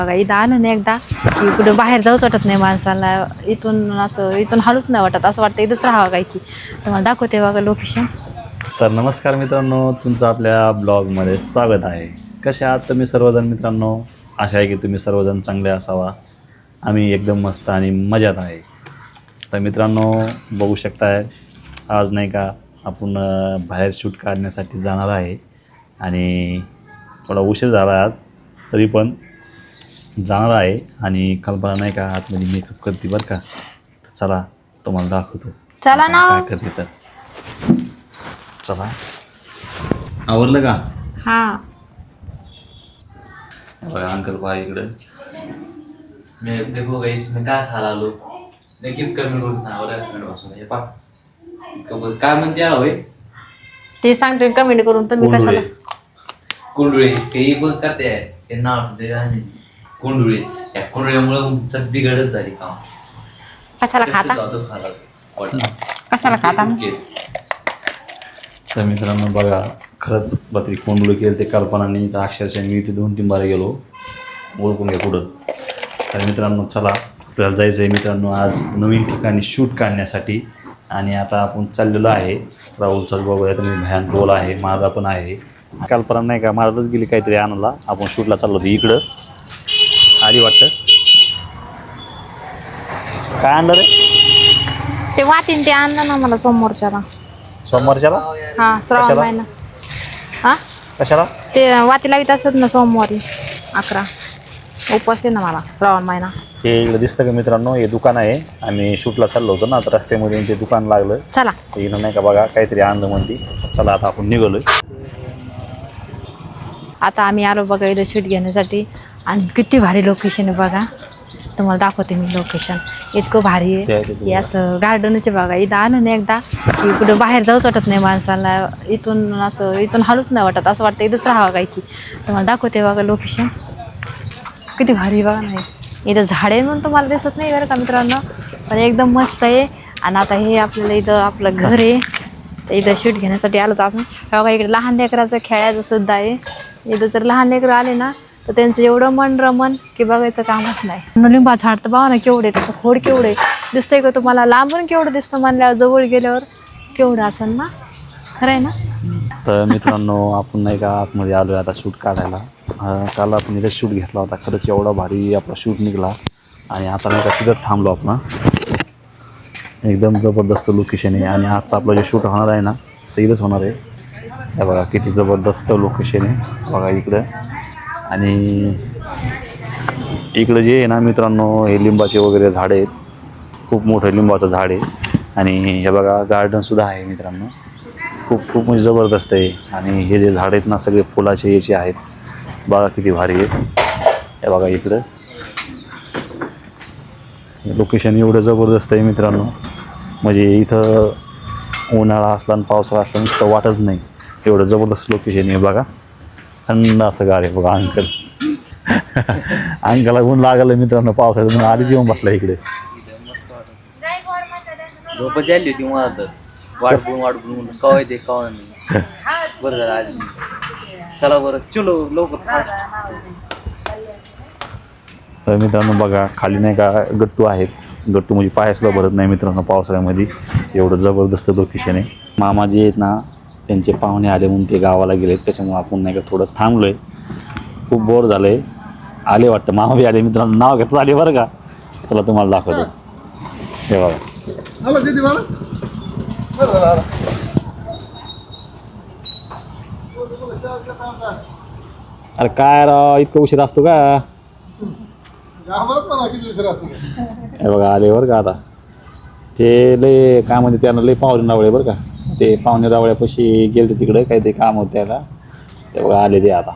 बघा इथं आलं ना एकदा की कुठं बाहेर जाऊच वाटत नाही माणसाला. इथून हालूच नाही वाटत, असं वाटतं इथंच राहावं काय की. तुम्हाला दाखवते बघा लोकेशन. तर नमस्कार मित्रांनो, तुमचं आपल्या ब्लॉगमध्ये स्वागत आहे. कसे आहात तुम्ही सर्वजण मित्रांनो? आशा आहे की तुम्ही सर्वजण चांगले असावा. आम्ही एकदम मस्त आणि मजेत आहे. तर मित्रांनो बघू शकताय, आज नाही का आपण बाहेर शूट काढण्यासाठी जाणार आहे आणि थोडा उशीर झाला आज, तरी पण जाणार आहे. आणि कल्पना नाही का आतमध्ये मेकअप करते बरं का. तर चला तुम्हाला दाखवतो चला ना. काय करते. तर चला, आवरलं का? हा बघा अंकल पहा इकडे. मैं देखो गाइस मैं काय खायला आलो नक्कीच कमेंट करून सांगा बरं. कमेंट बॉक्समध्ये हे पहा इसका बोल काय म्हणते आला होय ते सांगते कमेंट करून. तुम्ही कोंडुळे. कशाला कोंडुळे तेही पण करते आहे ते नाव ते आणि कोंडुळे. या कोंडुळ्यामुळे चट बिघडच झाली काम. कशाला खाता कशाला खाता तर मित्रांनो बघा, खरंच रात्री कोंडुळे केले ते कल्पनाने. तर अक्षरशः मी ते 2-3 बारे गेलो, ओळखून घ्या कुठं. तर मित्रांनो चला, आपल्याला जायचं आहे मित्रांनो आज नवीन ठिकाणी शूट काढण्यासाठी. आणि आता आपण चाललेलो आहे. राहुलचाच बघूया तुम्ही, भयान रोल आहे, माझा पण आहे. कल्पना नाही का माझाच गेली काहीतरी आणायला. आपण शूटला चाललो होतो इकडं, आली वाटतं. काय आणलं रे? ते वातीन ते आणलं ना मला सोमवारच्याला. सोमवारच्याला? हा श्रावण कशाला? महिना. हा कशाला? ते वाती लावित असत ना सोमवारी 11 उपवास आहे ना मला श्रावण महिना. हे इकडं दिसतं का मित्रांनो, हे दुकान आहे. आम्ही शूटला चाललो होतो ना, तर रस्त्यामध्ये ते दुकान लागलं. चला इकडं नाही का बघा काहीतरी आणलं म्हणती. चला आता आपण निघालोय. आता आम्ही आलो बघा इथं शूट घेण्यासाठी. आणि किती भारी लोकेशन आहे बघा, तुम्हाला दाखवते मी लोकेशन. इतकं भारी आहे. हे असं गार्डनच आहे बघा. इथं आलं ना एकदा की कुठं बाहेर जाऊच वाटत नाही माणसाला. इथून हालूच नाही वाटत, असं वाटतं इथंच राहावं काय की. तुम्हाला दाखवते बघा लोकेशन किती भारी बघा. नाही इथं झाडे म्हणून तुम्हाला दिसत नाही बरं का मित्रांनो, पण एकदम मस्त आहे. आणि आता हे आपल्याला इथं आपलं घर आहे. तर इथं शूट घेण्यासाठी आलो तर आपण बघा. इकडे लहान लेकराचं खेळायचं सुद्धा आहे. इथं जर लहान लेकरं आले ना तर त्यांचं एवढं मन रमन की बघायचं कामच नाही. लिंबा झाड तर बघा ना केवढे, त्याचं खोड केवढे दिसतंय का तुम्हाला? लांबून केवढं दिसतं म्हणल्यावर जवळ गेल्यावर केवढं असेल ना. खरं आहे ना. तर मित्रांनो आपण नाही का आतमध्ये आलो आहे आता शूट काढायला. काल आपण इथे शूट घेतला होता. खरंच एवढा भारी आपला शूट निघाला. आणि आता नाही का तिथं थांबलो आपण. एकदम जबरदस्त लोकेशन आहे. आणि आजचं आपलं जे शूट होणार आहे ना ते इथंच होणार आहे. हे बघा किती जबरदस्त लोकेशन आहे बघा इकडं. आणि इकडं जे आहे ना मित्रांनो, हे लिंबाचे वगैरे झाडं आहेत. खूप मोठं लिंबाचं झाड आहे. आणि हे बघा गार्डनसुद्धा आहे मित्रांनो. खूप म्हणजे जबरदस्त आहे. आणि हे जे झाड आहेत ना सगळे फुलाचे याचे आहेत. बघा किती भारी आहेत. हे बघा इकडं लोकेशन एवढं जबरदस्त आहे मित्रांनो. म्हणजे इथं उन्हाळा असला आणि पावसाळा असला तर वाटत नाही, एवढं जबरदस्त लोकेशन आहे बघा. थंड असं गार आहे बघा. अंकला ऊन लागलं मित्रांनो पावसाळ्यात, आधीच येऊन बसला इकडे. झोपच आली होती मला तर वाटपून कवा येते कवा नाही. बरं झालं आज चला बरं चलो लवकर. तर मित्रांनो बघा खाली नाही का गट्टू आहेत. गट्टू म्हणजे पायसुद्धा भरत नाही मित्रांनो पावसाळ्यामध्ये. एवढं जबरदस्त लोकेशन आहे. मामा जे आहेत ना त्यांचे पाहुणे आले म्हणून ते गावाला गेले, त्याच्यामुळे आपण नाही का थोडं थांबलो आहे. खूप बोर झालं आहे. आले वाटतं मामा बी आले मित्रांनो, नाव घेतलं आले बरं का. चला तुम्हाला दाखवतो. हे बघा अरे काय राव इतकं उशीर असतो का? हे बघा आले बरं का. आता ते लय काय म्हणते त्यांना लय पाहुणे रावळे बरं का. ते पाहुणे रावळ्यापाशी गेले तिकडे काहीतरी काम होतं त्याला. ते बघा आले ते आता.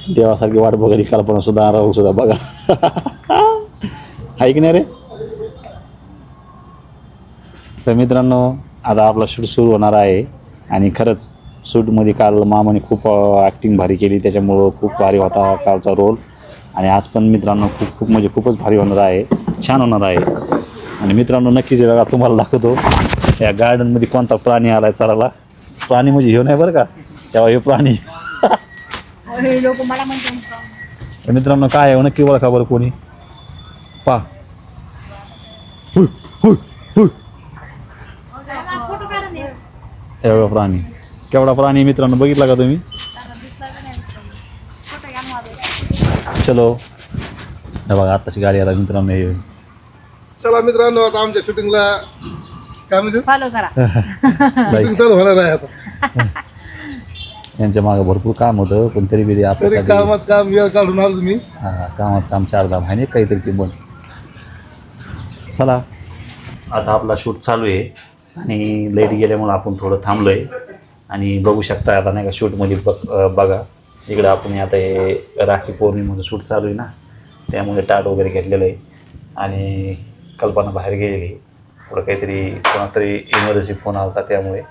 देवासारखी वाट बघायची कल्पना सुद्धा राहुल सुद्धा बघा. आहे की नाही रे. तर मित्रांनो आता आपला शूट सुरू होणार आहे. आणि खरंच शूटमध्ये काल मामाने खूप ॲक्टिंग भारी केली, त्याच्यामुळं खूप भारी होता कालचा रोल. आणि आज पण मित्रांनो खूप म्हणजे खूपच भारी होणार आहे, छान होणार आहे. आणि मित्रांनो नक्कीच बघा तुम्हाला दाखवतो या गार्डनमध्ये कोणता प्राणी आला आहे चराला. प्राणी म्हणजे हे नाही बरं का, तेव्हा हे प्राणी तर मित्रांनो काय आहे नक्की ओळखा बरं कोणी पा एवढा प्राणी केवढा प्राणी मित्रांनो बघितला का तुम्ही चलो हे बघा आत्ताची गाडी आला मित्रांनो हे चला मित्रांनो आता आमच्या शूटिंगला काय म्हणते फॉलो करा शूटिंग चालू होणार आहे आता यांच्या मागे भरपूर काम होतं पण तरी बी तरी आपल्यासाठी कामात काम वेळ काढून आलो तुम्ही कामात काम 4 धाम आहे ना काहीतरी ते बन चला आता आपला शूट चालू आहे आणि लाईट गेल्यामुळं आपण थोडं थांबलो आहे आणि बघू शकता आता नाही का शूटमध्ये बघा इकडं आपण आता हे राखी पौर्णिमेचं शूट चालू आहे ना त्यामुळे टाट वगैरे घेतलेलं आहे आणि कल्पना बाहेर गेलेली आहे थोडं काहीतरी कोणातरी इमर्जन्सी फोन आला होता त्यामुळे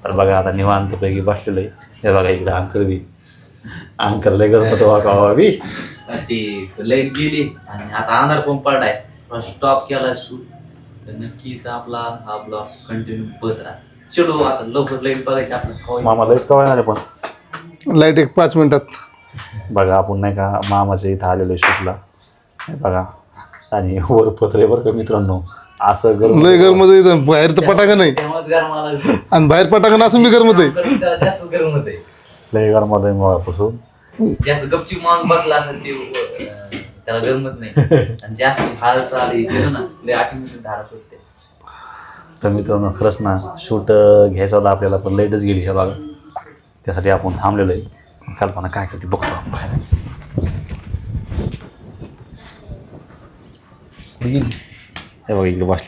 तर बघा आता निवांतपैकी बसलेलं आहे हे बघा इकडं अंकर लय गरम होतं वाका बी ती लाईट गेली आणि आता अंधार पण पडलाय स्टॉप केला शूट तर नक्कीच आपला हा ब्लॉग कंटिन्यू पळत राहा चलो आता लवकर लाईट बघायची आपण मामा लाईट कवा येणार आहे पण लाईट एक 5 मिनिटात बघा आपण नाही का मामाच्या इथं आलेलो शूटला हे बघा आणि वर पत्रे बरं का मित्रांनो असं गरम लय गरम मध्ये इथं बाहेर तर पटांगण नाही तेव्हाच गरमाला आणि बाहेर पटांगण असून बी गरम होते त्याला जास्त गरम होते लय गरमाला मुळापासून जास्त गपचूप मागून बसला असेल ते त्याला गरमत नाही आणि जास्त हालचाल केलं ना लय 8 मिनिट धाडस होते तर मित्रांनो खरंच ना शूट घ्यायचा होता आपल्याला पण लाईटच गेली हे बघा त्यासाठी आपण थांबलेलो आहे कल्पना काय करते बघतो आपण बाहेर हे बघा इकडे बसली